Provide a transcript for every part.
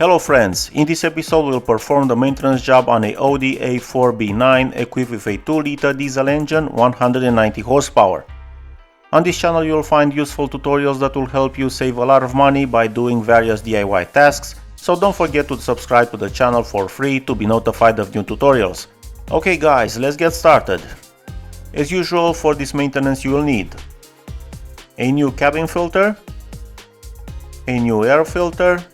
Hello friends, in this episode we'll perform the maintenance job on a Audi A4 B9 equipped with a 2-liter diesel engine, 190 horsepower. On this channel you'll find useful tutorials that will help you save a lot of money by doing various DIY tasks, so don't forget to subscribe to the channel for free to be notified of new tutorials. Okay guys, let's get started. As usual, for this maintenance you will need a new cabin filter, a new air filter,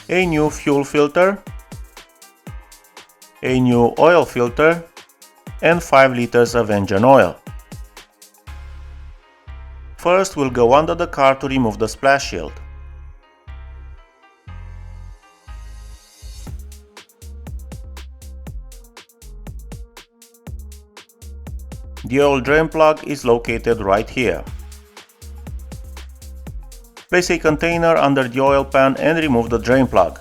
a new fuel filter, a new oil filter, and 5 liters of engine oil. First, we'll go under the car to remove the splash shield. The oil drain plug is located right here. Place a container under the oil pan and remove the drain plug.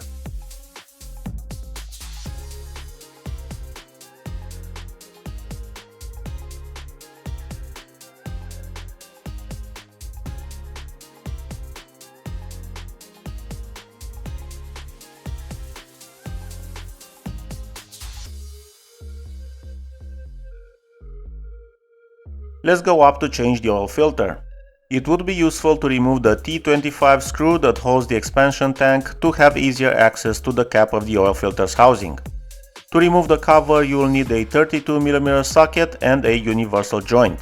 Let's go up to change the oil filter. It would be useful to remove the T25 screw that holds the expansion tank to have easier access to the cap of the oil filter's housing. To remove the cover, you will need a 32mm socket and a universal joint.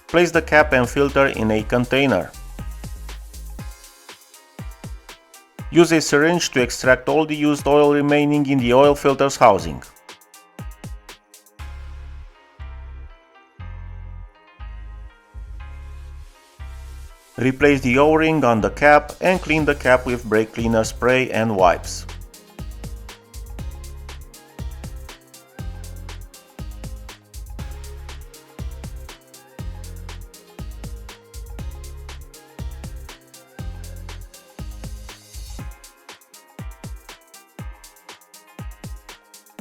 Place the cap and filter in a container. Use a syringe to extract all the used oil remaining in the oil filter's housing. Replace the O-ring on the cap and clean the cap with brake cleaner spray and wipes.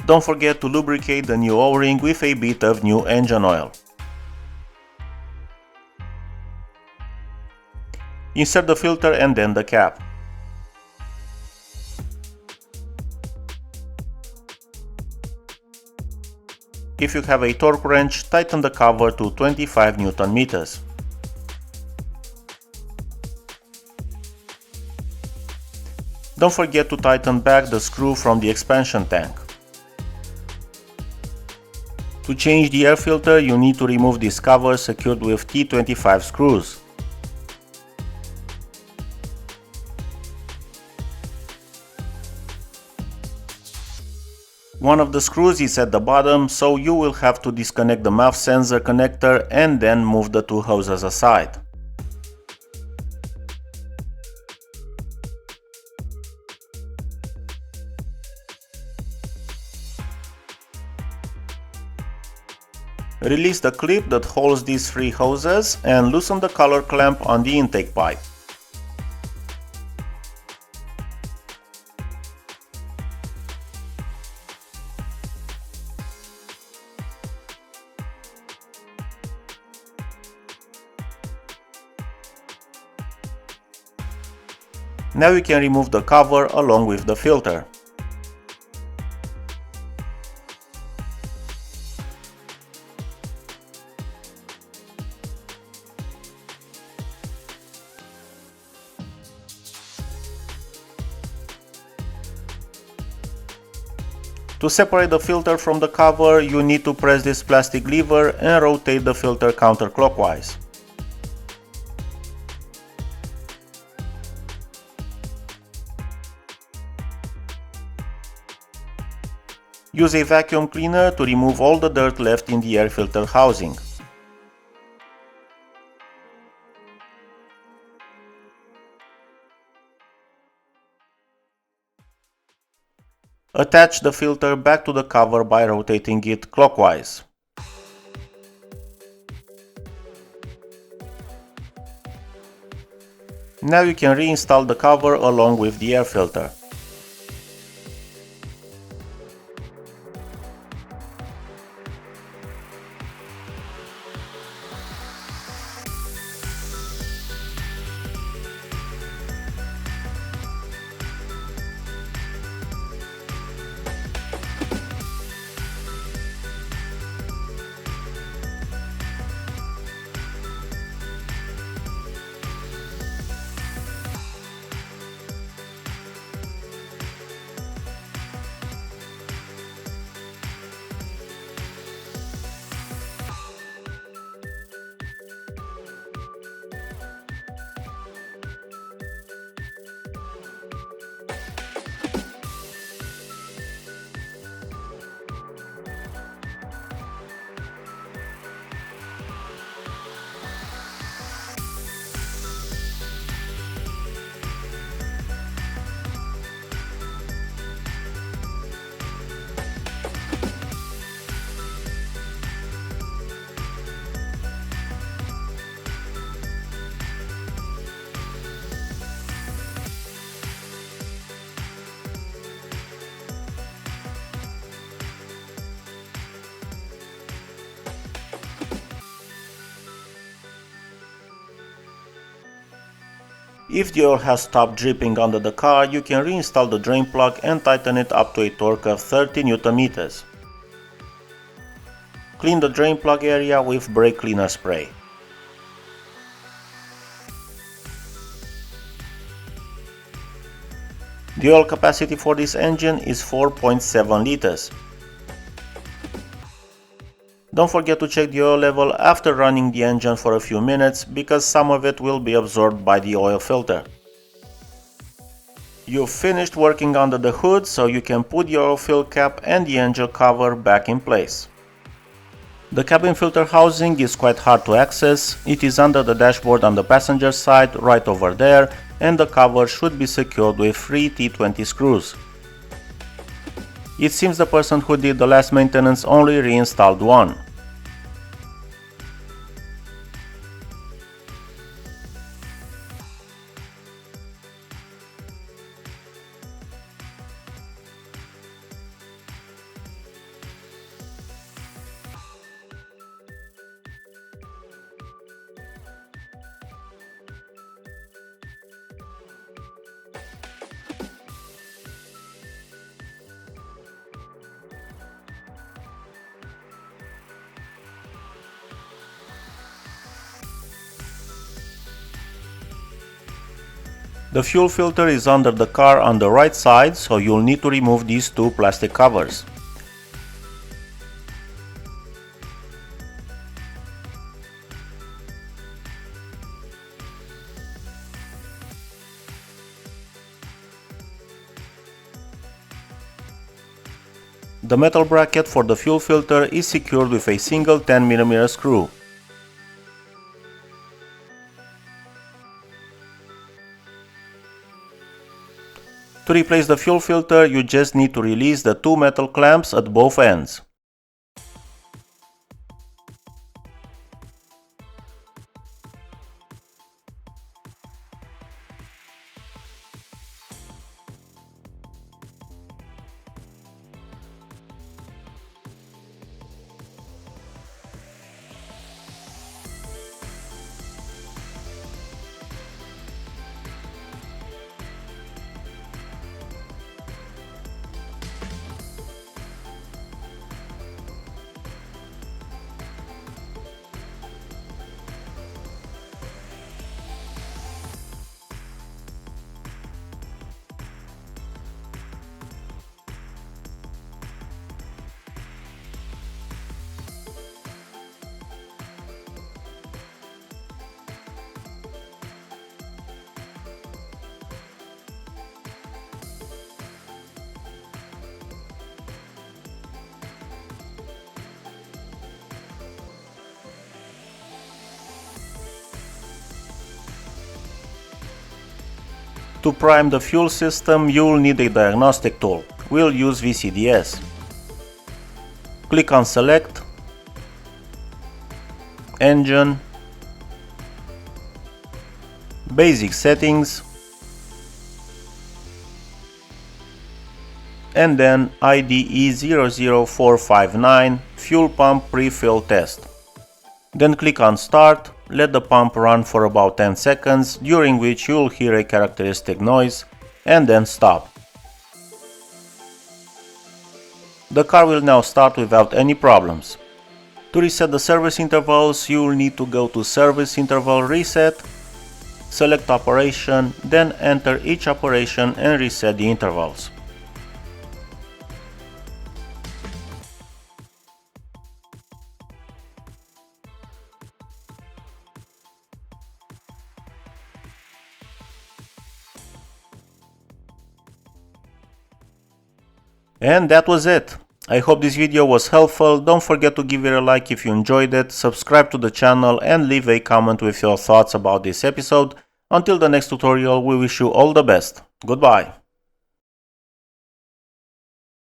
Don't forget to lubricate the new O-ring with a bit of new engine oil. Insert the filter and then the cap. If you have a torque wrench, tighten the cover to 25 Nm. Don't forget to tighten back the screw from the expansion tank. To change the air filter, you need to remove this cover secured with T25 screws. One of the screws is at the bottom, so you will have to disconnect the MAF sensor connector and then move the two hoses aside. Release the clip that holds these 3 hoses and loosen the collar clamp on the intake pipe. Now you can remove the cover along with the filter. To separate the filter from the cover, you need to press this plastic lever and rotate the filter counterclockwise. Use a vacuum cleaner to remove all the dirt left in the air filter housing. Attach the filter back to the cover by rotating it clockwise. Now you can reinstall the cover along with the air filter. If the oil has stopped dripping under the car, you can reinstall the drain plug and tighten it up to a torque of 30 Nm. Clean the drain plug area with brake cleaner spray. The oil capacity for this engine is 4.7 liters. Don't forget to check the oil level after running the engine for a few minutes, because some of it will be absorbed by the oil filter. You've finished working under the hood, so you can put the oil fill cap and the engine cover back in place. The cabin filter housing is quite hard to access. It is under the dashboard on the passenger side, right over there, and the cover should be secured with 3 T20 screws. It seems the person who did the last maintenance only reinstalled one. The fuel filter is under the car on the right side, so you'll need to remove these two plastic covers. The metal bracket for the fuel filter is secured with a single 10 mm screw. To replace the fuel filter, you just need to release the two metal clamps at both ends. To prime the fuel system, you'll need a diagnostic tool. We'll use VCDS. Click on Select, Engine, Basic Settings, and then IDE 00459 Fuel Pump Pre-Fill Test. Then click on Start. Let the pump run for about 10 seconds, during which you'll hear a characteristic noise, and then stop. The car will now start without any problems. To reset the service intervals, you'll need to go to Service Interval Reset, select Operation, then enter each operation and reset the intervals. And that was it. I hope this video was helpful. Don't forget to give it a like if you enjoyed it, subscribe to the channel and leave a comment with your thoughts about this episode. Until the next tutorial, we wish you all the best. Goodbye.